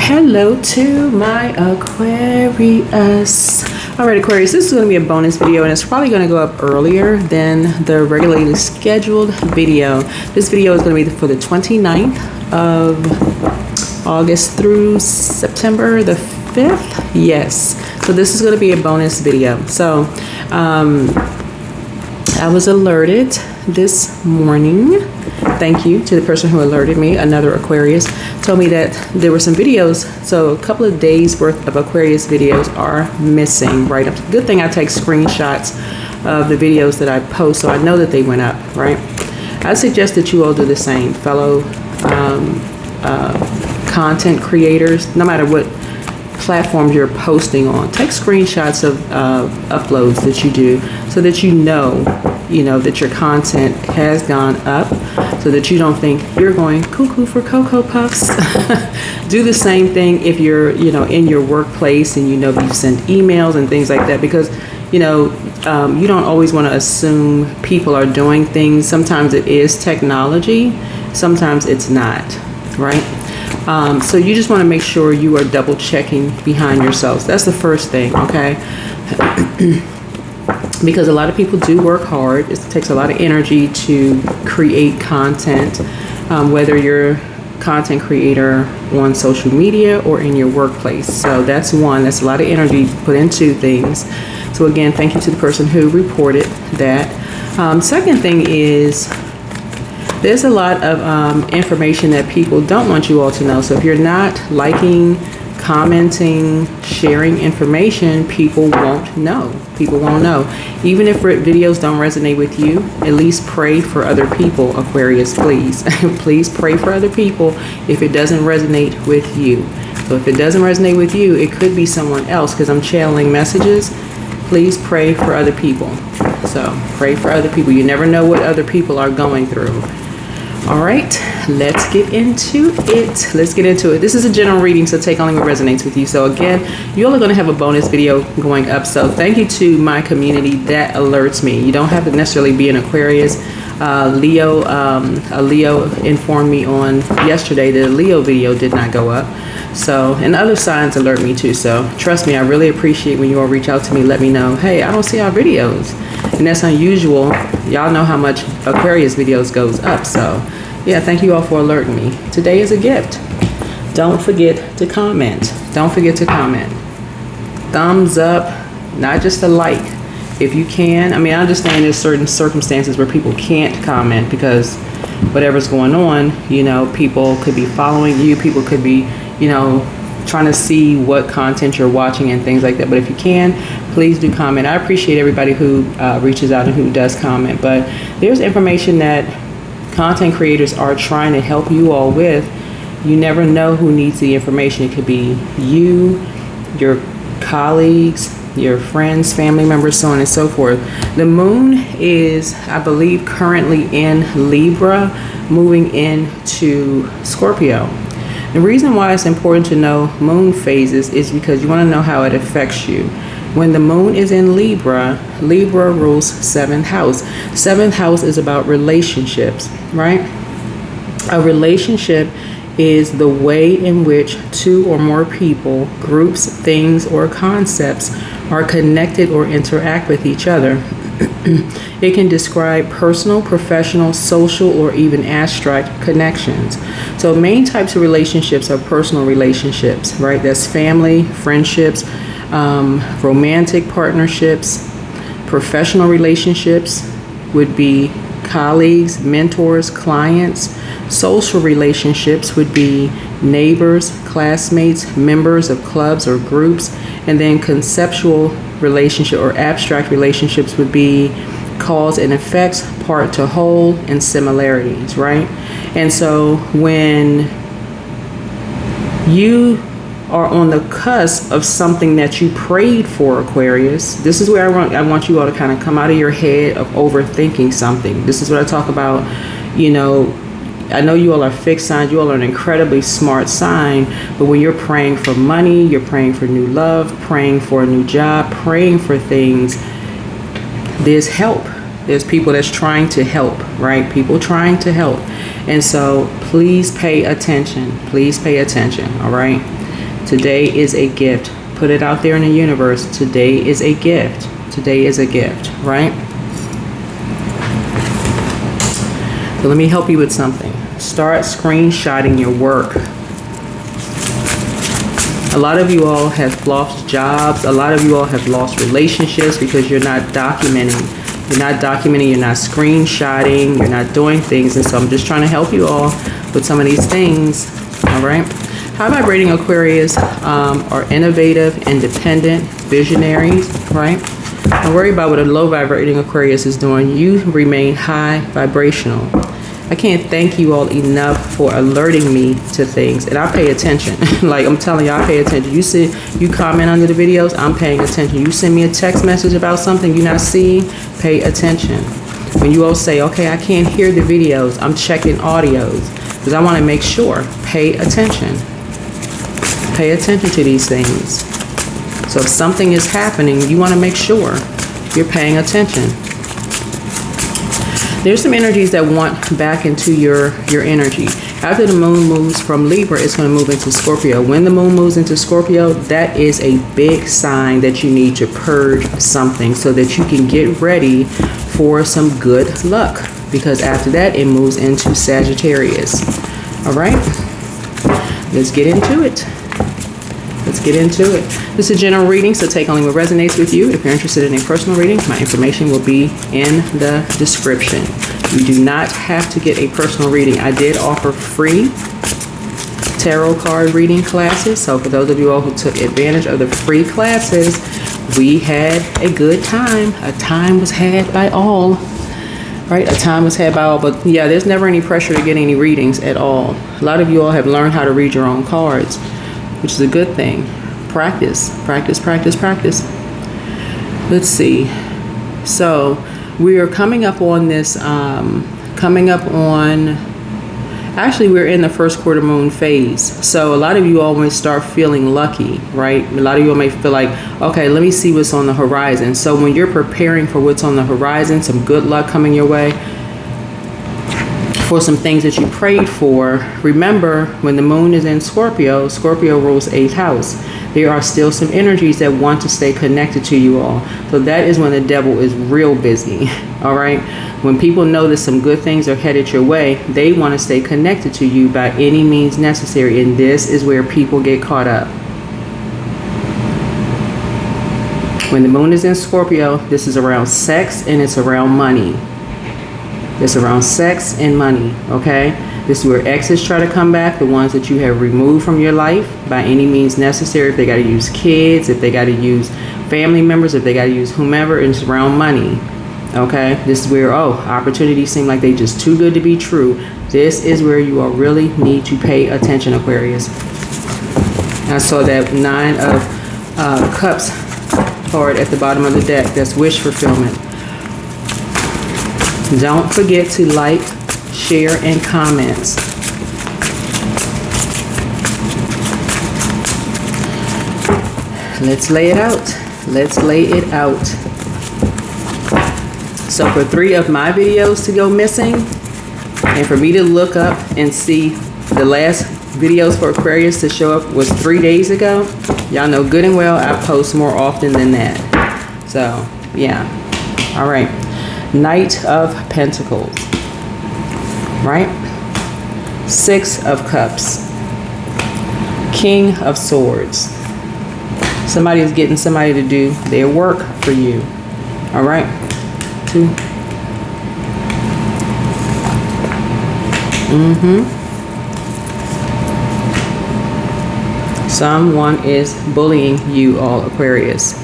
Hello to my Aquarius. Alright, Aquarius, this is going to be a bonus video, and it's probably going to go up earlier than the regularly scheduled video. This video is going to be for the 29th of August through September the 5th. Yes. So this is going to be a bonus video. So I was alerted this morning. Thank you to the person who alerted me. Another Aquarius told me that there were some videos. So a couple of days worth of Aquarius videos are missing, right? Good thing I take screenshots of the videos that I post, so I know that they went up, right? I suggest that you all do the same, fellow content creators, no matter what platforms you're posting on. Take screenshots of uploads that you do, so that you know that your content has gone up, so that you don't think you're going cuckoo for Cocoa Puffs. Do the same thing if you're in your workplace and you've sent emails and things like that, because you don't always want to assume people are doing things. Sometimes it is technology, sometimes it's not, right? So you just want to make sure you are double checking behind yourselves. That's the first thing, okay? Because a lot of people do work hard. It takes a lot of energy to create content, whether you're a content creator on social media or in your workplace. So that's one. That's a lot of energy put into things. So again, thank you to the person who reported that. Second thing is, there's a lot of information that people don't want you all to know. So if you're not liking, commenting, sharing information, people won't know. People won't know. Even if videos don't resonate with you, at least pray for other people, Aquarius, please. Please pray for other people if it doesn't resonate with you. So if it doesn't resonate with you, it could be someone else, because I'm channeling messages. Please pray for other people. So pray for other people. You never know what other people are going through. All right, let's get into it. This is a general reading, so take only what resonates with you. So again, you all are going to have a bonus video going up. So thank you to my community that alerts me. You don't have to necessarily be an Aquarius. A Leo informed me on yesterday that a Leo video did not go up. So, and other signs alert me too. So trust me, I really appreciate when you all reach out to me, let me know, hey, I don't see our videos. And that's unusual. Y'all know how much Aquarius videos goes up. So yeah, thank you all for alerting me. Today is a gift. Don't forget to comment. Don't forget to comment. Thumbs up, not just a like. If you can, I mean, I understand there's certain circumstances where people can't comment because whatever's going on, people could be following you, people could be, trying to see what content you're watching and things like that. But if you can, please do comment. I appreciate everybody who reaches out and who does comment. But there's information that content creators are trying to help you all with. You never know who needs the information. It could be you, your colleagues, your friends, family members, so on and so forth. The moon is, I believe, currently in Libra, moving into Scorpio. The reason why it's important to know moon phases is because you want to know how it affects you. When the moon is in Libra, Libra rules 7th house. 7th house is about relationships, right? A relationship is the way in which two or more people, groups, things, or concepts are connected or interact with each other. It can describe personal, professional, social, or even abstract connections. So main types of relationships are personal relationships, right? That's family, friendships, romantic partnerships. Professional relationships would be colleagues, mentors, clients. Social relationships would be neighbors, classmates, members of clubs or groups. And then conceptual relationship or abstract relationships would be cause and effects, part to whole, and similarities, right? And so when you are on the cusp of something that you prayed for, Aquarius, this is where I want you all to kind of come out of your head of overthinking something. This is what I talk about. I know you all are fixed signs. You all are an incredibly smart sign. But when you're praying for money, you're praying for new love, praying for a new job, praying for things, there's help. There's people that's trying to help, right? People trying to help. And so please pay attention. Please pay attention, all right? Today is a gift. Put it out there in the universe. Today is a gift. Today is a gift, right? So let me help you with something. Start screenshotting your work. A lot of you all have lost jobs. A lot of you all have lost relationships because you're not documenting. You're not documenting, you're not screenshotting, you're not doing things. And so I'm just trying to help you all with some of these things, all right? High vibrating Aquarius are innovative, independent, visionaries, right? Don't worry about what a low vibrating Aquarius is doing. You remain high vibrational. I can't thank you all enough for alerting me to things, and I pay attention. Like I'm telling you, I pay attention. You comment under the videos, I'm paying attention. You send me a text message about something you're not seeing, pay attention. When you all say, okay, I can't hear the videos, I'm checking audios because I want to make sure. Pay attention. Pay attention to these things. So if something is happening, you want to make sure you're paying attention. There's some energies that want back into your energy. After the moon moves from Libra, it's going to move into Scorpio. When the moon moves into Scorpio, that is a big sign that you need to purge something so that you can get ready for some good luck. Because after that, it moves into Sagittarius. All right, let's get into it. Let's get into it. This is a general reading, so take only what resonates with you. If you're interested in a personal reading, my information will be in the description. You do not have to get a personal reading. I did offer free tarot card reading classes. So for those of you all who took advantage of the free classes, we had a good time. A time was had by all. Right? A time was had by all. But yeah, there's never any pressure to get any readings at all. A lot of you all have learned how to read your own cards, which is a good thing. Practice, practice, practice, practice. Let's see. So we are coming up on this, actually we're in the first quarter moon phase. So a lot of you all may start feeling lucky, right? A lot of you all may feel like, okay, let me see what's on the horizon. So when you're preparing for what's on the horizon, some good luck coming your way, for some things that you prayed for, remember when the moon is in Scorpio, Scorpio rules 8th house. There are still some energies that want to stay connected to you all. So that is when the devil is real busy. All right. When people know that some good things are headed your way, they want to stay connected to you by any means necessary. And this is where people get caught up. When the moon is in Scorpio, this is around sex and it's around money. It's around sex and money, okay? This is where exes try to come back, the ones that you have removed from your life by any means necessary. If they got to use kids, if they got to use family members, if they got to use whomever, it's around money, okay? This is where, opportunities seem like they just too good to be true. This is where you all really need to pay attention, Aquarius. I saw that 9 of Cups card at the bottom of the deck. That's wish fulfillment. Don't forget to like, share, and comment. Let's lay it out. Let's lay it out. So for 3 of my videos to go missing, and for me to look up and see the last videos for Aquarius to show up was 3 days ago, y'all know good and well I post more often than that. So, yeah. All right. Knight of Pentacles, right? 6 of Cups, King of Swords. Somebody is getting somebody to do their work for you, all right? 2. Someone is bullying you all, Aquarius.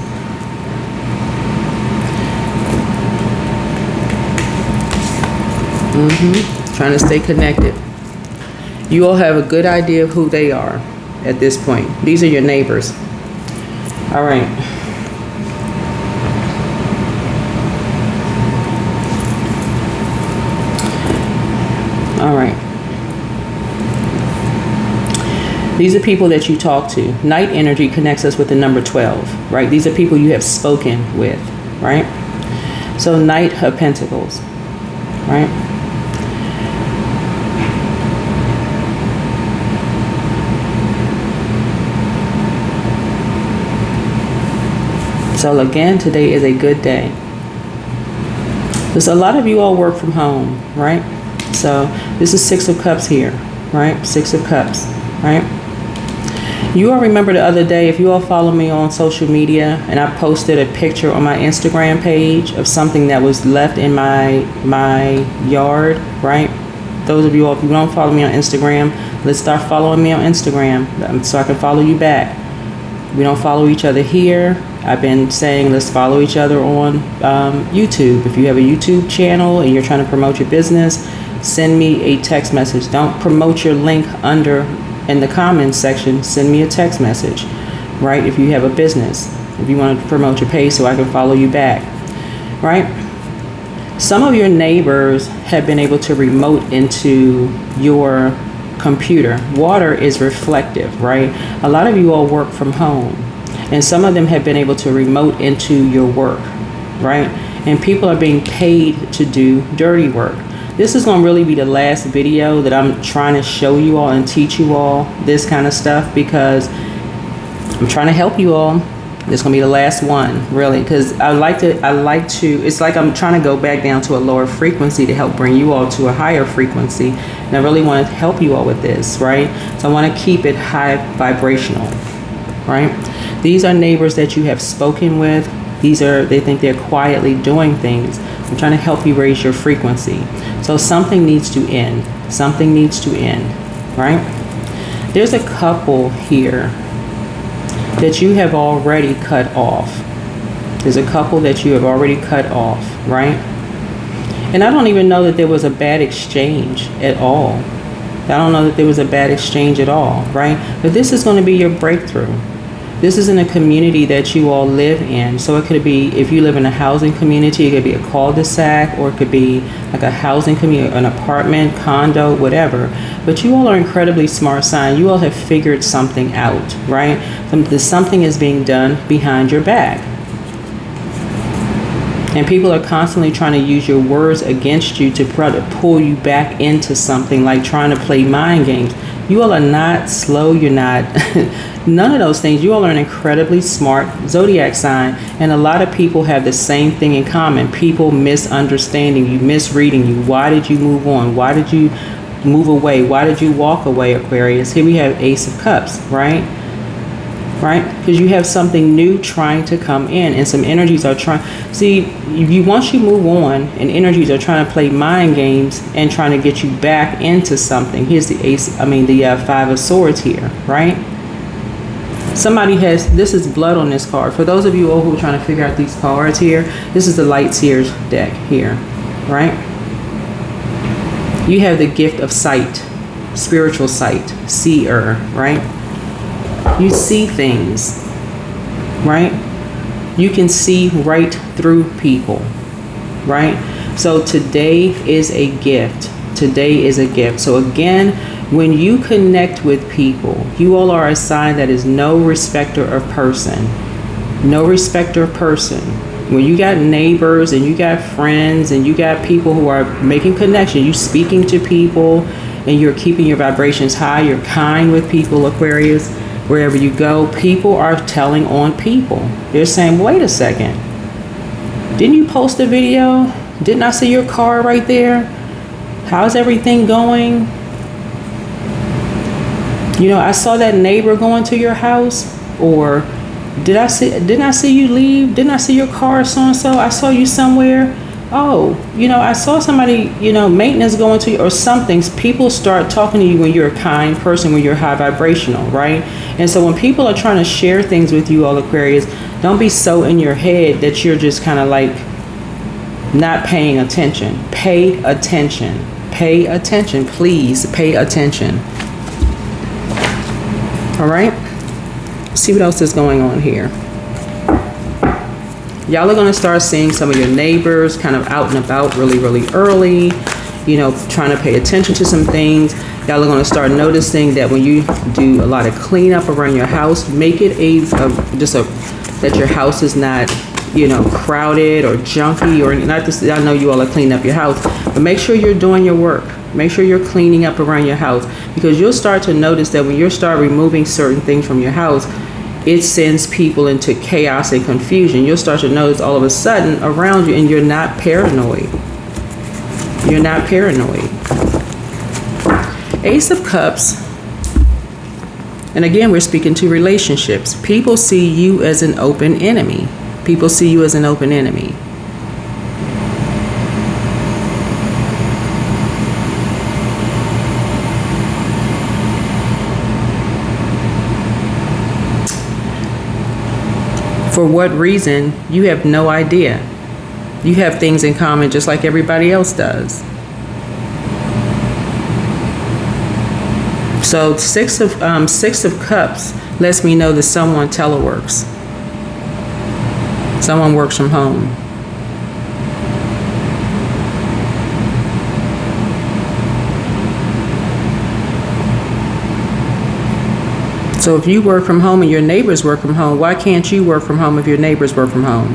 Trying to stay connected. You all have a good idea of who they are at this point. These are your neighbors. All right. All right. These are people that you talk to. Night energy connects us with the number 12, right? These are people you have spoken with, right? So Knight of Pentacles, right? So again, today is a good day. Because a lot of you all work from home, right? So this is Six of Cups here, right? Six of Cups, right? You all remember the other day, if you all follow me on social media, and I posted a picture on my Instagram page of something that was left in my yard, right? Those of you all, if you don't follow me on Instagram, let's start following me on Instagram so I can follow you back. We don't follow each other here. I've been saying let's follow each other on YouTube. If you have a YouTube channel and you're trying to promote your business, send me a text message. Don't promote your link under in the comments section. Send me a text message, right? If you have a business, if you want to promote your page so I can follow you back, right? Some of your neighbors have been able to remote into your computer. Water is reflective, right? A lot of you all work from home, and some of them have been able to remote into your work, right? And people are being paid to do dirty work. This is going to really be the last video that I'm trying to show you all and teach you all this kind of stuff, because I'm trying to help you all. This is going to be the last one, really, because I like to, it's like I'm trying to go back down to a lower frequency to help bring you all to a higher frequency. And I really want to help you all with this, right? So I want to keep it high vibrational, right? These are neighbors that you have spoken with. They think they're quietly doing things. I'm trying to help you raise your frequency. So something needs to end. Something needs to end, right? There's a couple here that you have already cut off. There's a couple that you have already cut off, right? And I don't even know that there was a bad exchange at all. I don't know that there was a bad exchange at all, right? But this is going to be your breakthrough. This is in a community that you all live in. So it could be, if you live in a housing community, it could be a cul-de-sac, or it could be like a housing community, an apartment, condo, whatever. But you all are incredibly smart sign. You all have figured something out, right? Something is being done behind your back. And people are constantly trying to use your words against you to try to pull you back into something, like trying to play mind games. You all are not slow. You're not none of those things. You all are an incredibly smart zodiac sign. And a lot of people have the same thing in common. People misunderstanding you, misreading you. Why did you move on? Why did you move away? Why did you walk away, Aquarius? Here we have Ace of Cups, right? Right? Because you have something new trying to come in, and some energies are trying. See, once you move on, and energies are trying to play mind games and trying to get you back into something. Here's the Five of Swords here, right? Somebody has, this is blood on this card. For those of you who are trying to figure out these cards here, this is the Light Seers deck here, right? You have the gift of sight, spiritual sight, seer, right? You see things, right? You can see right through people, right? So today is a gift. Today is a gift. So again, when you connect with people, you all are a sign that is no respecter of person. No respecter of person. When you got neighbors and you got friends and you got people who are making connection, you speaking to people and you're keeping your vibrations high, you're kind with people, Aquarius. Wherever you go, people are telling on people. They're saying, wait a second. Didn't you post a video? Didn't I see your car right there? How's everything going? You know, I saw that neighbor going to your house. Or didn't I see you leave? Didn't I see your car so-and-so? I saw you somewhere. Oh, you know, I saw somebody, you know, maintenance going to you or something. People start talking to you when you're a kind person, when you're high vibrational, right? And so when people are trying to share things with you, all Aquarius, don't be so in your head that you're just kind of like not paying attention. Pay attention. Pay attention. Please pay attention. All right? See what else is going on here. Y'all are going to start seeing some of your neighbors kind of out and about really, really early, you know, trying to pay attention to some things. Y'all are going to start noticing that when you do a lot of cleanup around your house, make it that your house is not, you know, crowded or junky, or not this. I know you all are cleaning up your house, but make sure you're doing your work. Make sure you're cleaning up around your house, because you'll start to notice that when you start removing certain things from your house, it sends people into chaos and confusion. You'll start to notice all of a sudden around you, and you're not paranoid. You're not paranoid. Ace of Cups, and again, we're speaking to relationships. People see you as an open enemy. People see you as an open enemy. For what reason, you have no idea. You have things in common just like everybody else does. So Six of Cups lets me know that someone teleworks. Someone works from home. So if you work from home and your neighbors work from home, why can't you work from home if your neighbors work from home?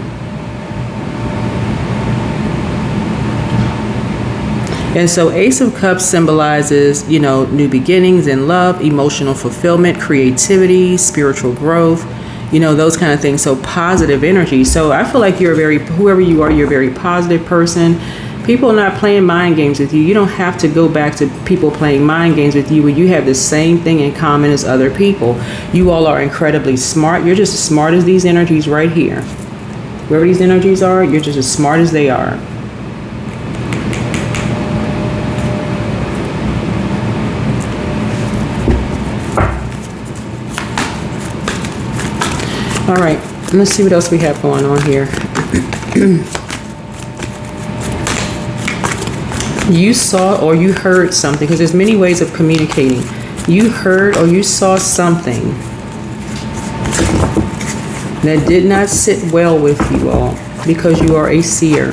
And so Ace of Cups symbolizes, new beginnings in love, emotional fulfillment, creativity, spiritual growth, those kind of things. So positive energy. So I feel like whoever you are, you're a very positive person. People are not playing mind games with you. You don't have to go back to people playing mind games with you when you have the same thing in common as other people. You all are incredibly smart. You're just as smart as these energies right here. Wherever these energies are, you're just as smart as they are. All right, let's see what else we have going on here. You saw or you heard something, because there's many ways of communicating. You heard or you saw something that did not sit well with you all, because you are a seer.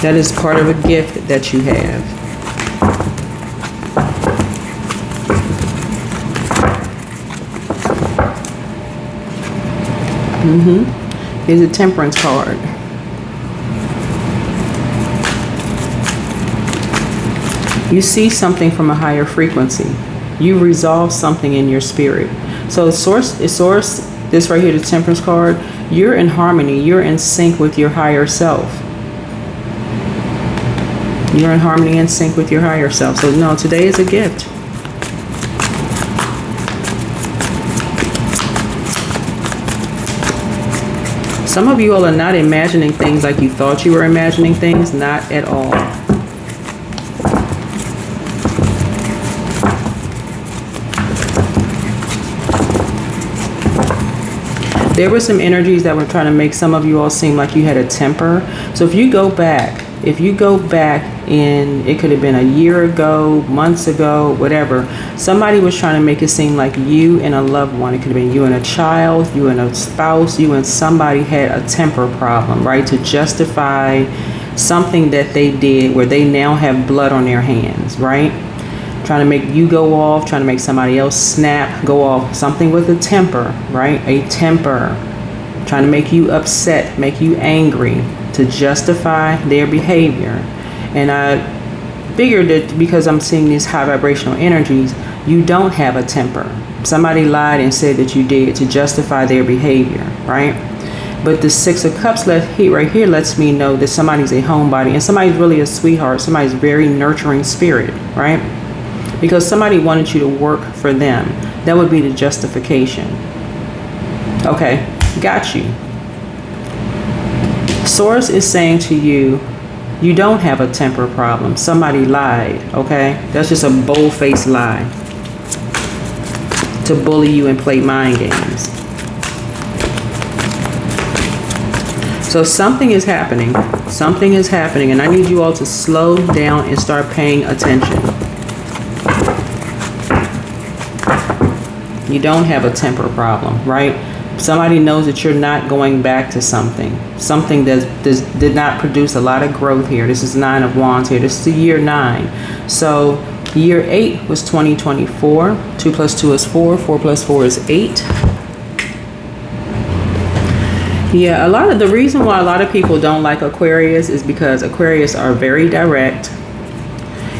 That is part of a gift that you have. Here's a Temperance card. You see something from a higher frequency. You resolve something in your spirit. So source, this right here, the Temperance card, you're in harmony. You're in sync with your higher self. You're in harmony and sync with your higher self. So no, today is a gift. Some of you all are not imagining things like you thought you were imagining things. Not at all. There were some energies that were trying to make some of you all seem like you had a temper. So if you go back in, it could have been a year ago, months ago, whatever, somebody was trying to make it seem like you and a loved one, it could have been you and a child, you and a spouse, you and somebody had a temper problem, right? To justify something that they did where they now have blood on their hands, right? Trying to make you go off, trying to make somebody else snap, go off, something with a temper, right? A temper. Trying to make you upset, make you angry, to justify their behavior. And I figured that because I'm seeing these high vibrational energies, you don't have a temper. Somebody lied and said that you did to justify their behavior, right? But the Six of Cups right here lets me know that somebody's a homebody and somebody's really a sweetheart. Somebody's very nurturing spirit, right? Because somebody wanted you to work for them. That would be the justification. Okay, got you. Source is saying to you, you don't have a temper problem. Somebody lied, okay? That's just a bold-faced lie to bully you and play mind games. So something is happening. Something is happening, and I need you all to slow down and start paying attention. You don't have a temper problem, right? Somebody knows that you're not going back to something that did not produce a lot of growth here. This is 9 of Wands here. This is the year 9. So year 8 was 2024. 2 plus 2 is 4. 4 plus 4 is 8. Yeah, the reason why a lot of people don't like Aquarius is because Aquarius are very direct.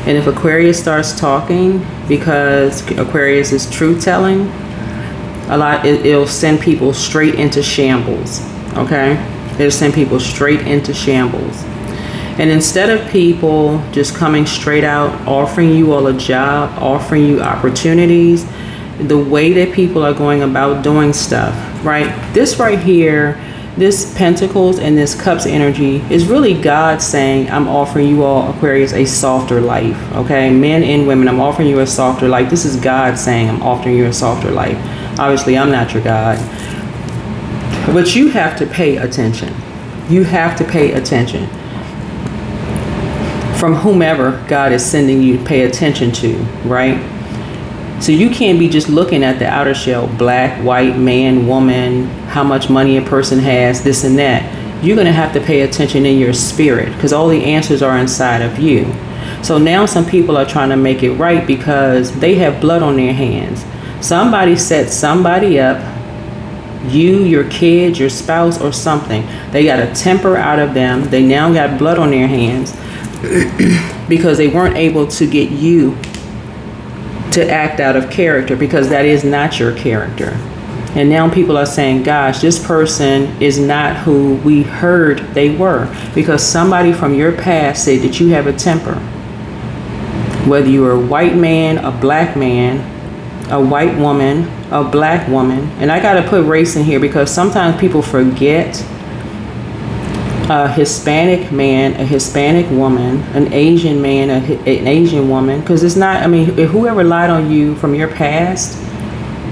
And if Aquarius starts talking, because Aquarius is truth telling, It'll send people straight into shambles. Okay, it'll send people straight into shambles. And instead of people just coming straight out, offering you all a job, offering you opportunities, the way that people are going about doing stuff, right? This right here, this Pentacles and this Cups energy is really God saying, I'm offering you all, Aquarius, a softer life, okay? Men and women, I'm offering you a softer life. This is God saying, I'm offering you a softer life. Obviously, I'm not your God. But you have to pay attention. You have to pay attention. From whomever God is sending you to pay attention to, right? So you can't be just looking at the outer shell, black, white, man, woman, how much money a person has, this and that. You're going to have to pay attention in your spirit because all the answers are inside of you. So now some people are trying to make it right because they have blood on their hands. Somebody set somebody up, you, your kids, your spouse, or something. They got a temper out of them. They now got blood on their hands because they weren't able to get you to act out of character because that is not your character. And now people are saying, gosh, this person is not who we heard they were because somebody from your past said that you have a temper. Whether you're a white man, a black man, a white woman, a black woman. And I got to put race in here because sometimes people forget a Hispanic man, a Hispanic woman, an Asian man, an Asian woman. Because it's not, I mean, whoever lied on you from your past,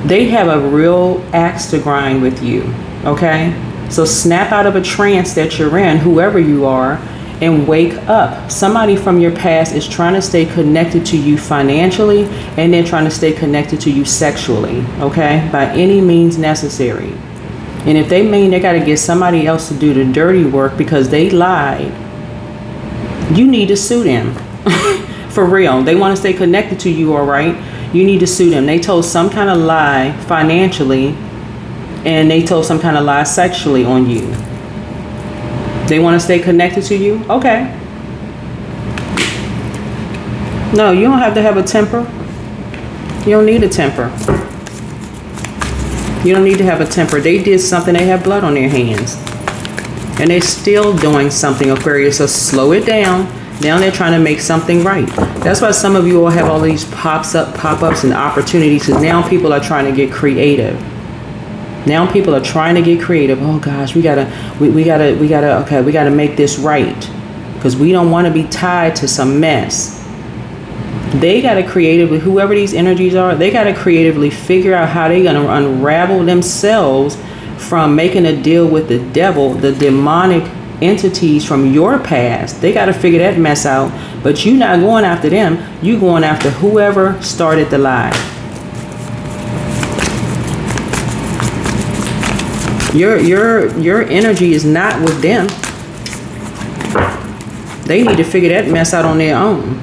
they have a real axe to grind with you, okay? So snap out of a trance that you're in, whoever you are, and wake up. Somebody from your past is trying to stay connected to you financially, and they're trying to stay connected to you sexually, okay? By any means necessary. And if they mean they got to get somebody else to do the dirty work because they lied, you need to sue them. For real. They want to stay connected to you, all right? You need to sue them. They told some kind of lie financially, and they told some kind of lie sexually on you. They want to stay connected to you? Okay. No, you don't have to have a temper. You don't need a temper. You don't need to have a temper. They did something. They have blood on their hands. And they're still doing something, Aquarius. So slow it down. Now they're trying to make something right. That's why some of you all have all these pop-ups and opportunities. Because now people are trying to get creative. Now people are trying to get creative. Oh gosh, we gotta make this right. Because we don't want to be tied to some mess. They got to creatively, whoever these energies are, they got to creatively figure out how they're going to unravel themselves from making a deal with the devil, the demonic entities from your past. They got to figure that mess out. But you're not going after them. You're going after whoever started the lie. Your energy is not with them. They need to figure that mess out on their own.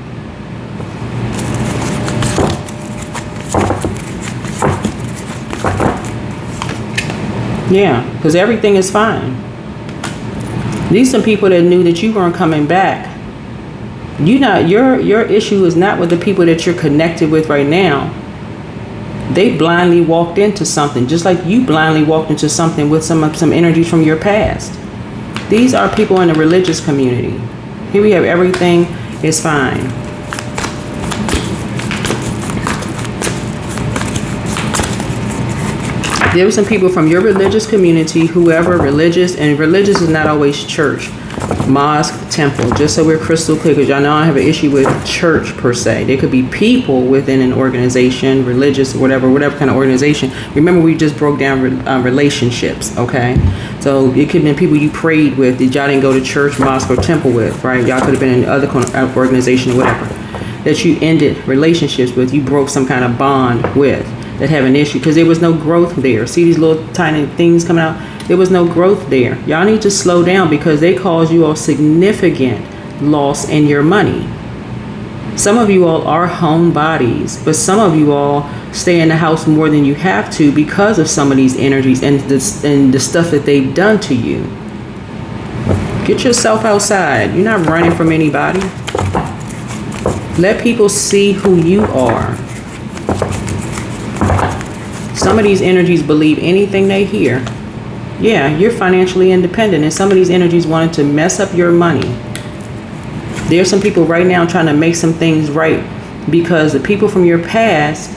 Yeah, because everything is fine. These are people that knew that you weren't coming back. Your issue is not with the people that you're connected with right now. They blindly walked into something, just like you blindly walked into something with some energies from your past. These are people in the religious community. Here we have everything is fine. There were some people from your religious community, whoever religious, and religious is not always church, mosque, temple, just so we're crystal clear, because y'all know I have an issue with church per se. There could be people within an organization, religious, whatever kind of organization. Remember, we just broke down relationships, okay? So it could have been people you prayed with that y'all didn't go to church, mosque, or temple with, right? Y'all could have been in other organization or whatever that you ended relationships with, you broke some kind of bond with, that have an issue because there was no growth there. See these little tiny things coming out? There was no growth there. Y'all need to slow down because they cause you a significant loss in your money. Some of you all are homebodies, but some of you all stay in the house more than you have to because of some of these energies and the stuff that they've done to you. Get yourself outside. You're not running from anybody. Let people see who you are. Some of these energies believe anything they hear. Yeah, you're financially independent, and some of these energies wanted to mess up your money. There's some people right now trying to make some things right because the people from your past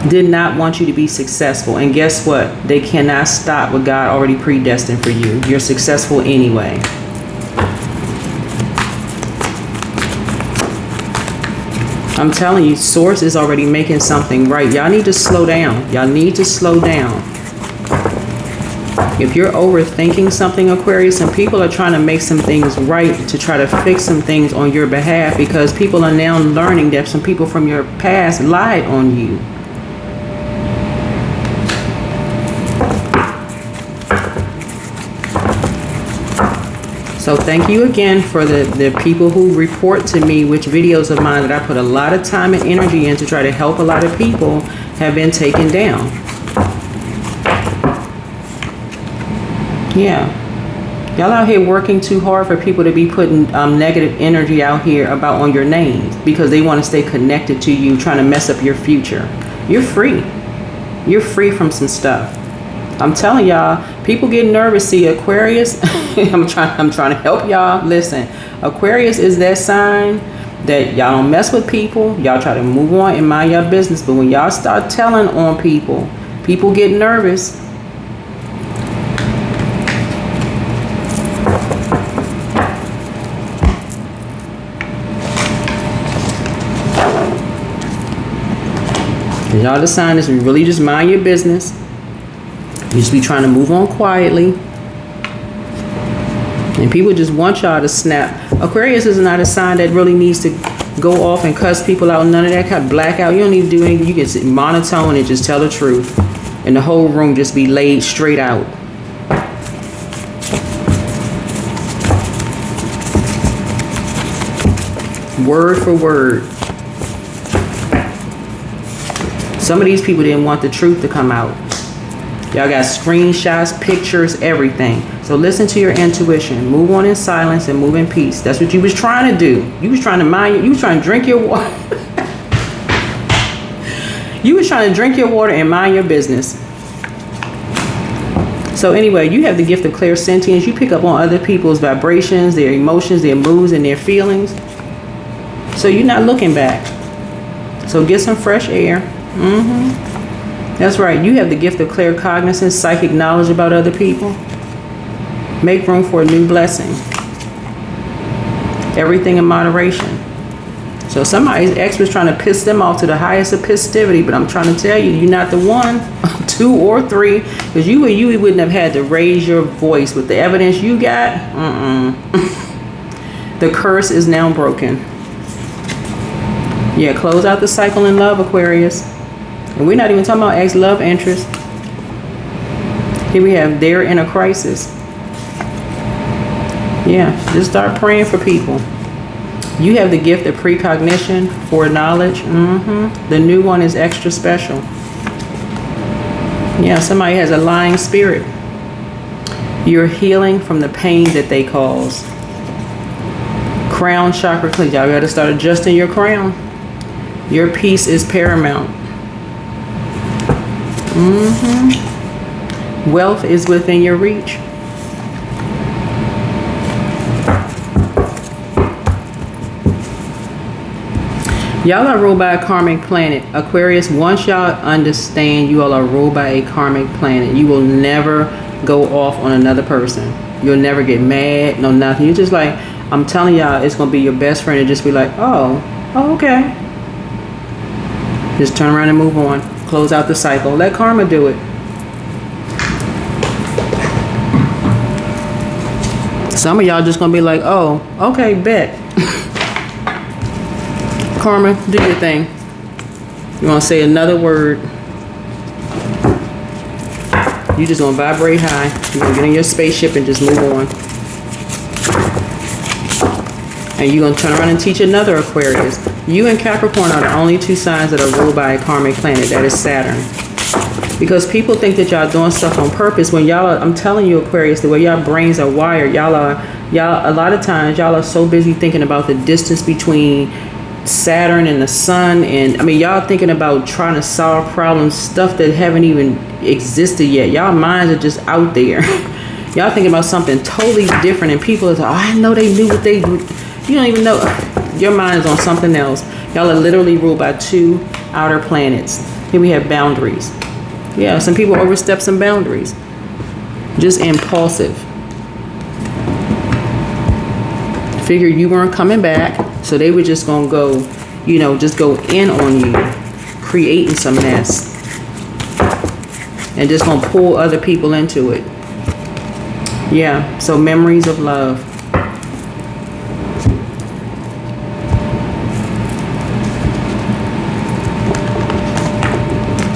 did not want you to be successful. And guess what? They cannot stop what God already predestined for you. You're successful anyway. I'm telling you, Source is already making something right. Y'all need to slow down. Y'all need to slow down. If you're overthinking something, Aquarius, and people are trying to make some things right to try to fix some things on your behalf, because people are now learning that some people from your past lied on you. So thank you again for the people who report to me which videos of mine that I put a lot of time and energy in to try to help a lot of people have been taken down. Yeah. Y'all out here working too hard for people to be putting negative energy out here about on your names because they want to stay connected to you, trying to mess up your future. You're free. You're free from some stuff. I'm telling y'all, people get nervous. See, Aquarius, I'm trying to help y'all. Listen, Aquarius is that sign that y'all don't mess with people. Y'all try to move on and mind your business. But when y'all start telling on people, people get nervous. Y'all the sign is really just mind your business. You just be trying to move on quietly. And people just want y'all to snap. Aquarius is not a sign that really needs to go off and cuss people out. None of that kind of blackout. You don't need to do anything. You can sit monotone and just tell the truth. And the whole room just be laid straight out. Word for word. Some of these people didn't want the truth to come out. Y'all got screenshots, pictures, everything. So listen to your intuition. Move on in silence and move in peace. That's what you was trying to do. You was trying to mind. You was trying to drink your water. You was trying to drink your water and mind your business. So anyway, you have the gift of clairsentience. You pick up on other people's vibrations, their emotions, their moods, and their feelings. So you're not looking back. So get some fresh air. That's right. You have the gift of claircognizance, psychic knowledge about other people. Make room for a new blessing. Everything in moderation. So somebody's ex was trying to piss them off to the highest of festivity, but I'm trying to tell you, you're not the one, 2 or 3, because you wouldn't have had to raise your voice with the evidence you got. The curse is now broken. Yeah, close out the cycle in love, Aquarius. And we're not even talking about ex-love interest. Here we have they're in a crisis. Yeah, just start praying for people. You have the gift of precognition, foreknowledge. The new one is extra special. Yeah, somebody has a lying spirit. You're healing from the pain that they cause. Crown chakra cleanse. Y'all got to start adjusting your crown. Your peace is paramount. Wealth is within your reach. Y'all are ruled by a karmic planet. Aquarius, once y'all understand you all are ruled by a karmic planet, you will never go off on another person. You'll never get mad, no nothing. You're just like, I'm telling y'all, it's going to be your best friend and just be like, oh, okay. Just turn around and move on. Close out the cycle. Let karma do it. Some of y'all just gonna be like, oh, okay, bet. Karma, do your thing. You wanna say another word. You just gonna vibrate high. You're gonna get in your spaceship and just move on. And you're gonna turn around and teach another Aquarius. You and Capricorn are the only 2 signs that are ruled by a karmic planet. That is Saturn. Because people think that y'all doing stuff on purpose when y'all are, I'm telling you, Aquarius, the way y'all brains are wired, y'all a lot of times y'all are so busy thinking about the distance between Saturn and the sun, and I mean, y'all thinking about trying to solve problems, stuff that haven't even existed yet. Y'all minds are just out there. Y'all thinking about something totally different, and people are like, oh, I know they knew what they do. You don't even know. Your mind is on something else. Y'all are literally ruled by 2 outer planets. Here we have boundaries. Yeah, some people overstep some boundaries. Just impulsive. Figured you weren't coming back, so they were just gonna go, you know, just go in on you, creating some mess, and just gonna pull other people into it. Yeah, so memories of love.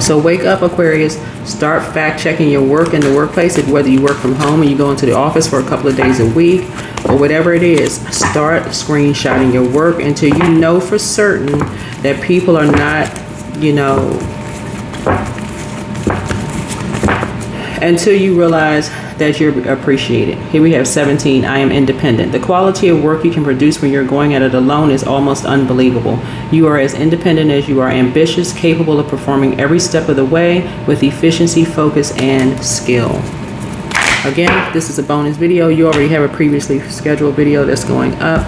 So wake up, Aquarius. Start fact checking your work in the workplace, whether you work from home and you go into the office for a couple of days a week or whatever it is. Start screenshotting your work until you know for certain that people are not, you know, until you realize that you're appreciated. Here we have 17. I am independent. The quality of work you can produce when you're going at it alone is almost unbelievable. You are as independent as you are ambitious, capable of performing every step of the way with efficiency, focus, and skill. Again, this is a bonus video. You already have a previously scheduled video that's going up.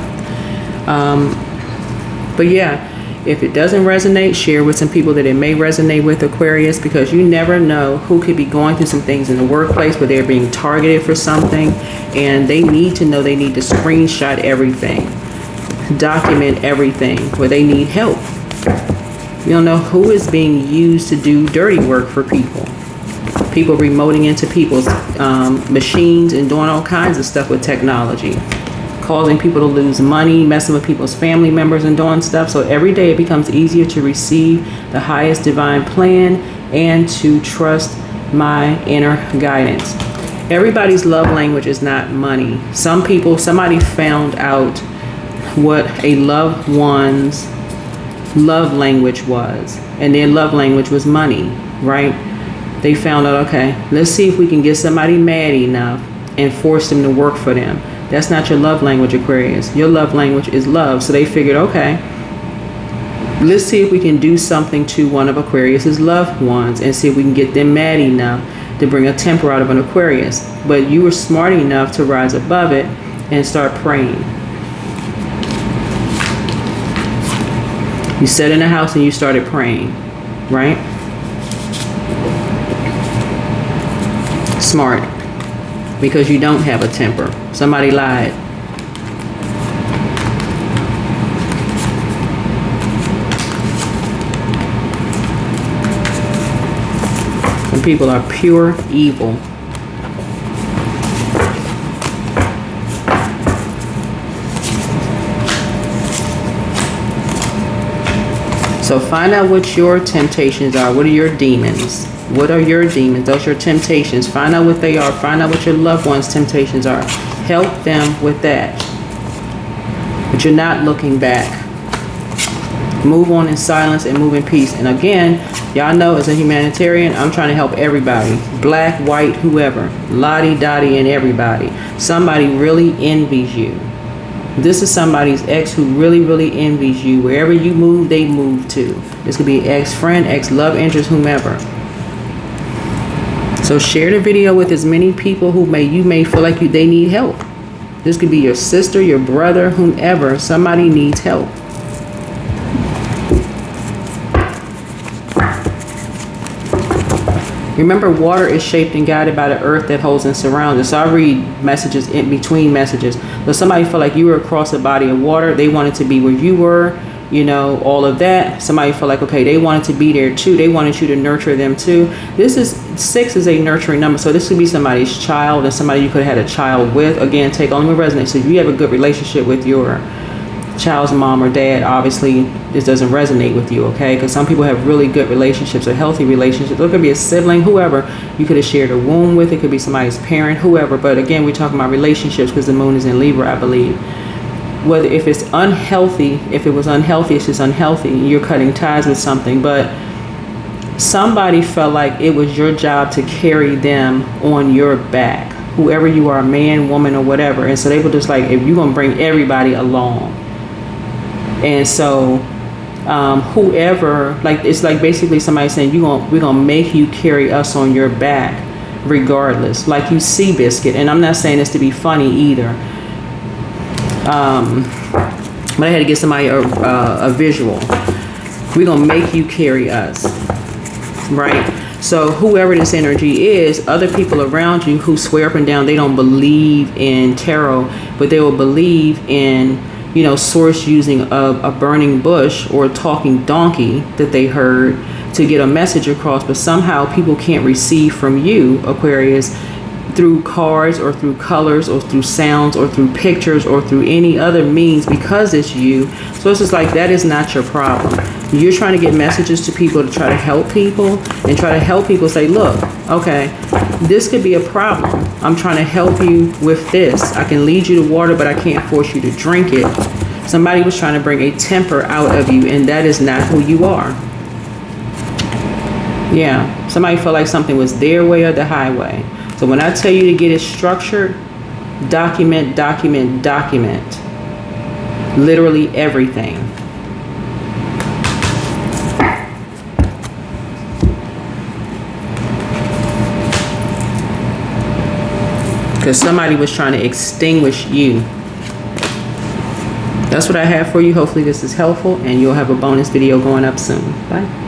But yeah, if it doesn't resonate, share with some people that it may resonate with, Aquarius, because you never know who could be going through some things in the workplace where they're being targeted for something, and they need to know they need to screenshot everything, document everything where they need help. You don't know who is being used to do dirty work for people. People remoting into people's machines and doing all kinds of stuff with technology, causing people to lose money, messing with people's family members and doing stuff. So every day it becomes easier to receive the highest divine plan and to trust my inner guidance. Everybody's love language is not money. Some people, somebody found out what a loved one's love language was, and their love language was money, right? They found out, okay, let's see if we can get somebody mad enough and force them to work for them. That's not your love language, Aquarius. Your love language is love. So they figured, okay, let's see if we can do something to one of Aquarius's loved ones and see if we can get them mad enough to bring a temper out of an Aquarius. But you were smart enough to rise above it and start praying. You sat in the house and you started praying, right? Smart. Because you don't have a temper. Somebody lied. Some people are pure evil. So find out what your temptations are. What are your demons? What are your demons? Those are your temptations. Find out what they are. Find out what your loved ones' temptations are. Help them with that. But you're not looking back. Move on in silence and move in peace. And again, y'all know as a humanitarian, I'm trying to help everybody. Black, white, whoever. Lottie, Dottie, and everybody. Somebody really envies you. This is somebody's ex who really, really envies you. Wherever you move, they move to. This could be ex-friend, ex-love interest, whomever. So share the video with as many people who you may feel like they need help. This could be your sister, your brother, whomever. Somebody needs help. Remember, water is shaped and guided by the earth that holds and surrounds us. So I read messages in between messages. So somebody felt like you were across a body of water. They wanted to be where you were, you know, all of that. Somebody felt like, okay, they wanted to be there too. They wanted you to nurture them too. This is 6 is a nurturing number. So this could be somebody's child and somebody you could have had a child with. Again, take only what resonates. So if you have a good relationship with your child's mom or dad, obviously this doesn't resonate with you, okay? Because some people have really good relationships or healthy relationships. It could be a sibling, whoever you could have shared a womb with. It could be somebody's parent, whoever. But again, we're talking about relationships because the moon is in Libra, I believe. Whether if it's unhealthy, if it was unhealthy, it's just unhealthy. You're cutting ties with something, but somebody felt like it was your job to carry them on your back, whoever you are, man, woman, or whatever. And so they were just like, if you're gonna bring everybody along. And so whoever, like, it's like basically somebody saying we're gonna make you carry us on your back regardless, like you see Biscuit. And I'm not saying this to be funny either, but I had to get somebody a visual. We're gonna make you carry us, right? So whoever this energy is, other people around you who swear up and down they don't believe in tarot, but they will believe in, you know, source using a burning bush or a talking donkey that they heard to get a message across, but somehow people can't receive from you, Aquarius, through cards or through colors or through sounds or through pictures or through any other means, because it's you. So it's just like, that is not your problem. You're trying to get messages to people to try to help people, and try to help people say, look, okay, this could be a problem. I'm trying to help you with this. I can lead you to water, but I can't force you to drink it. Somebody was trying to bring a temper out of you, and that is not who you are. Yeah, somebody felt like something was their way or the highway. So when I tell you to get it structured, document, document, document. Literally everything. Because somebody was trying to extinguish you. That's what I have for you. Hopefully this is helpful, and you'll have a bonus video going up soon. Bye.